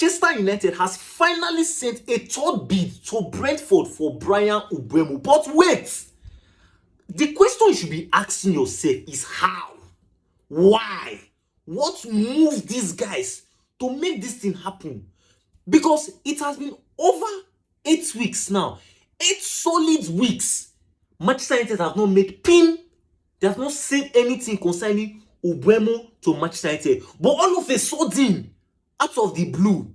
Manchester United has finally sent a third bid to Brentford for Brian Mbeumo. But wait, the question you should be asking yourself is how? Why? What moved these guys to make this thing happen? Because it has been over 8 weeks now. 8 solid weeks. Manchester United have not made pin. They have not said anything concerning Mbeumo to Manchester United. But all of a sudden, out of the blue,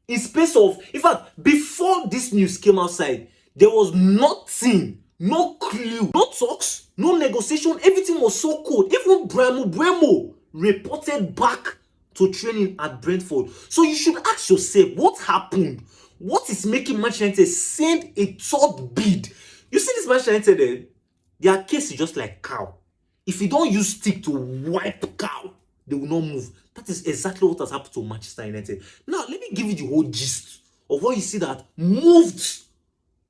in space of, in fact, before this news came outside, there was nothing, no clue, no talks, no negotiation. Everything was so cold. Even Mbeumo reported back to training at Brentford. So you should ask yourself, what happened? What is making Manchester United send a third bid? You see this Manchester United, their case is just like cow. If you don't use stick to wipe cow, they will not move. That is exactly what has happened to Manchester United. Now, let me give you the whole gist of what you see that moved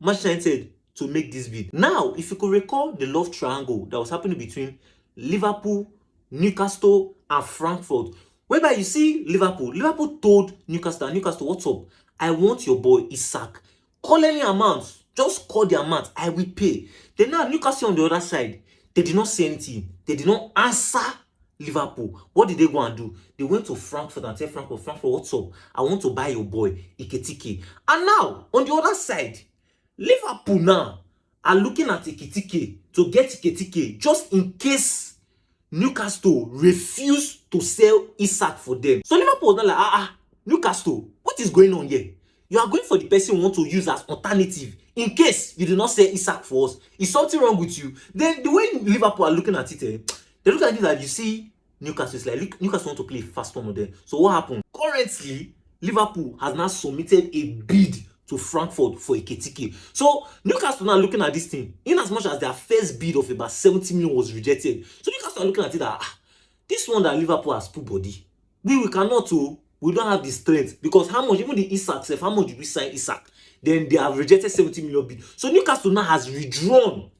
Manchester United to make this bid. Now, if you could recall the love triangle that was happening between Liverpool, Newcastle, and Frankfurt, whereby you see Liverpool told Newcastle, what's up? I want your boy Isak. Call any amount. Just call the amount. I will pay. Then now Newcastle on the other side, they did not say anything. They did not answer Liverpool. What did they go and do? They went to Frankfurt and said, Frankfurt, what's up? I want to buy your boy Iketike. And now, on the other side, Liverpool now are looking at Iketike to get Iketike just in case Newcastle refuse to sell Isak for them. So Liverpool was not like, Newcastle, what is going on here? You are going for the person you want to use as alternative in case you do not sell Isak for us. Is something wrong with you? Then the way Liverpool are looking at it, they look at it that you see Newcastle is like, Newcastle want to play fast one of them. So what happened? Currently, Liverpool has now submitted a bid to Frankfurt for Iketike. So Newcastle now looking at this thing, in as much as their first bid of about 70 million was rejected. So Newcastle are looking at it that this one that Liverpool has put body, we cannot we don't have the strength, because how much, even the Isak, how much did we sign Isak? Then they have rejected 70 million bid. So Newcastle now has withdrawn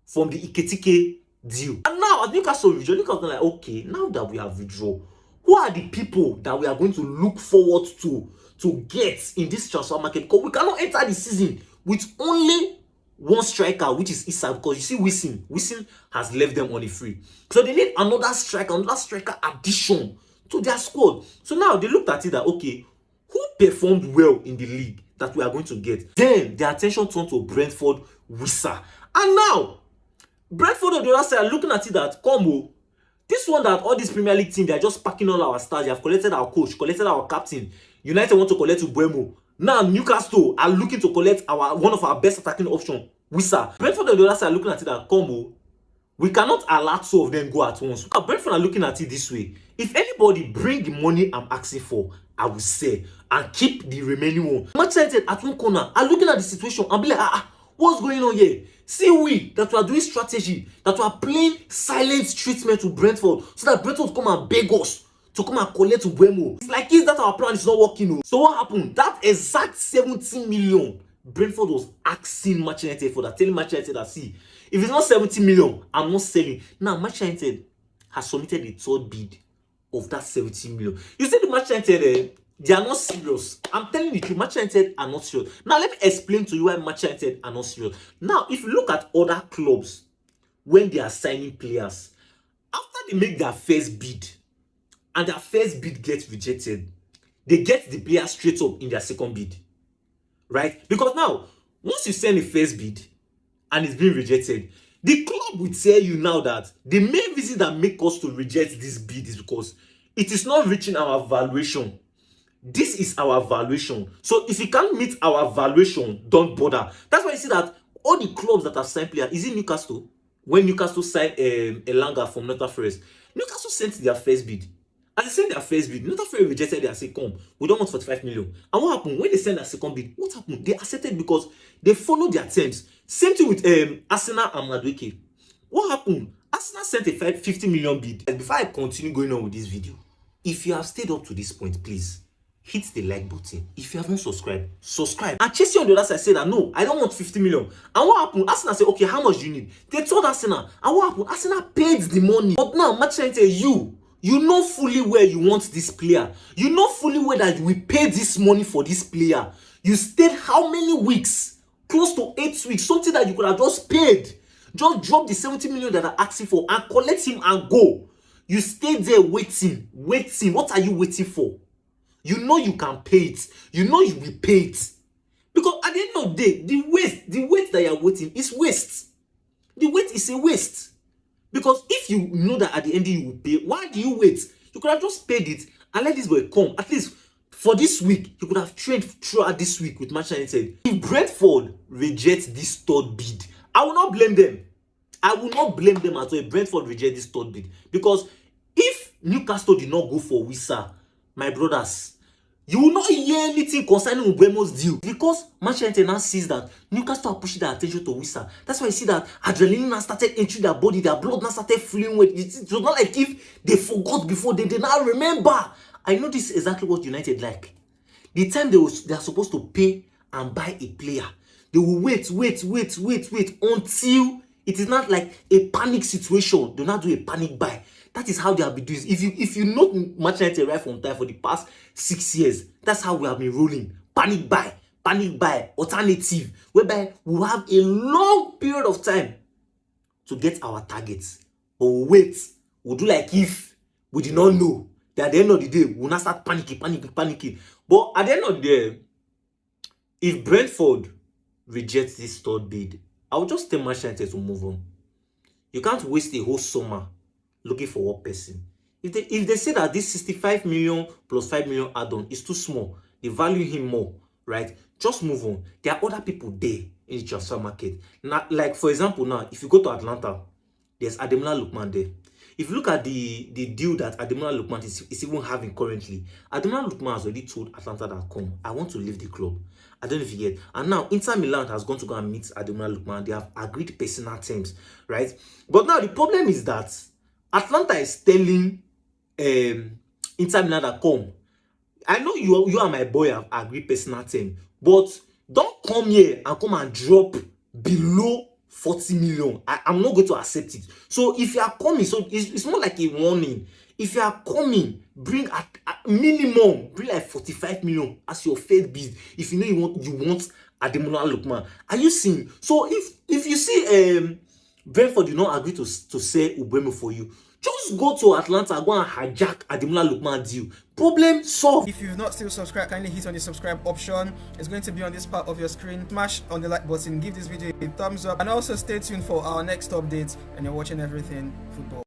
from the Iketike deal. And now as Newcastle withdraw, Newcastle like, okay, now that we have withdrawn, who are the people that we are going to look forward to get in this transfer market? Because we cannot enter the season with only one striker, which is Isak, because you see Wilson has left them on a free. So they need another striker addition to their squad. So now they looked at it that, okay, who performed well in the league that we are going to get? Then their attention turned to Brentford, Wissa. And now, Brentford on the other side are looking at it that, this one that all these Premier League teams, they are just packing all our stars. They have collected our coach, collected our captain. United want to collect Mbeumo. Now Newcastle are looking to collect one of our best attacking options, Wissa. Brentford on the other side are looking at it that, we cannot allow two of them go at once. Now, Brentford are looking at it this way. If anybody bring the money I'm asking for, I will sell and keep the remaining one. Manchester United at one corner are looking at the situation and be like, what's going on here? See, we that we are doing strategy, that we are playing silent treatment to Brentford, so that Brentford come and beg us to come and collect Mbeumo. It's like, is that our plan is not working? So what happened? That exact 17 million Brentford was asking Manchester United for that, telling Manchester United that, see, if it's not 70 million, I'm not selling. Now Manchester United has submitted the third bid of that 70 million. You see the Manchester United, they are not serious. I'm telling you the truth, Manchester United are not serious. Now let me explain to you why Manchester United are not serious. Now, if you look at other clubs, when they are signing players, after they make their first bid, and their first bid gets rejected, they get the player straight up in their second bid. Right? Because now, once you send a first bid and it's being rejected, the club will tell you now that the main reason that make us to reject this bid is because it is not reaching our valuation. This is our valuation. So if you can't meet our valuation, don't bother. That's why you see that all the clubs that have signed players, is it Newcastle? When Newcastle signed Elanga from Nottingham Forest, Newcastle sent their first bid. As they sent their first bid, Nottingham Forest rejected it and said, come, we don't want 45 million. And what happened? When they sent their second bid, what happened? They accepted because they followed their terms. Same thing with Arsenal and Madueke. What happened? Arsenal sent a 50 million bid. And before I continue going on with this video, if you have stayed up to this point, please hit the like button. If you haven't subscribed, subscribe. And Chelsea on the other side said that, no, I don't want 50 million. And what happened? Arsenal said, okay, how much do you need? They told Arsenal. And what happened? Arsenal paid the money. But now, Manchester United, you You know fully well you want this player. You know fully well that you will pay this money for this player. You stayed how many weeks? Close to 8 weeks. Something that you could have just paid. Just drop the 70 million that I'm asking for and collect him and go. You stay there waiting. What are you waiting for? You know you can pay it. You know you will pay it. Because at the end of the day, the wait that you're waiting is waste. The wait is a waste. Because if you know that at the end you will pay, why do you wait? You could have just paid it and let this boy come. At least for this week, you could have trained throughout this week with Manchester United. If Brentford rejects this third bid, I will not blame them. I will not blame them at all if Brentford reject this third bid. Because if Newcastle did not go for Wissa, my brothers, you will not hear anything concerning Mbeumo's deal. Because Manchester United now sees that Newcastle are pushing their attention to Wissa. That's why you see that adrenaline now started entering their body, their blood now started flowing with it. It was not like if they forgot before, they did not remember. I know this is exactly what United like. The time they are supposed to pay and buy a player, they will wait until it is not like a panic situation. They will not do a panic buy. That is how they have been doing. If you know Manchester United right from time for the past 6 years, that's how we have been rolling. Panic buy, alternative, whereby we'll have a long period of time to get our targets. But we'll wait. We'll do like if we did not know. That at the end of the day, we'll not start panicking. But at the end of the day, if Brentford rejects this third bid, I will just tell Manchester United to move on. You can't waste a whole summer looking for one person. If they say that this 65 million plus 5 million add-on is too small, they value him more, right? Just move on. There are other people there in the transfer market. Now, like for example, now if you go to Atlanta, there's Ademola Lookman there. If you look at the deal that Ademola Lookman is even having currently, Ademola Lookman has already told Atlanta that I want to leave the club. I don't know if you get. And now Inter Milan has gone to go and meet Ademola Lookman. They have agreed personal terms, right? But now the problem is that Atlanta is telling Inter Milan that I know you and my boy have agreed personal terms, but don't come here and come and drop below 40 million. I'm not going to accept it. So if you are coming, so it's more like a warning. If you are coming, bring at minimum, bring like 45 million as your third bid. If you know you want Ademola Lookman. Are you seeing? So if you see Brentford did not agree to sell Mbeumo for you, just go to Atlanta, go and hijack Ademola Lookman deal. Problem solved. If you've not still subscribed, kindly hit on the subscribe option. It's going to be on this part of your screen. Smash on the like button, give this video a thumbs up, and also stay tuned for our next updates. And you're watching Everything Football.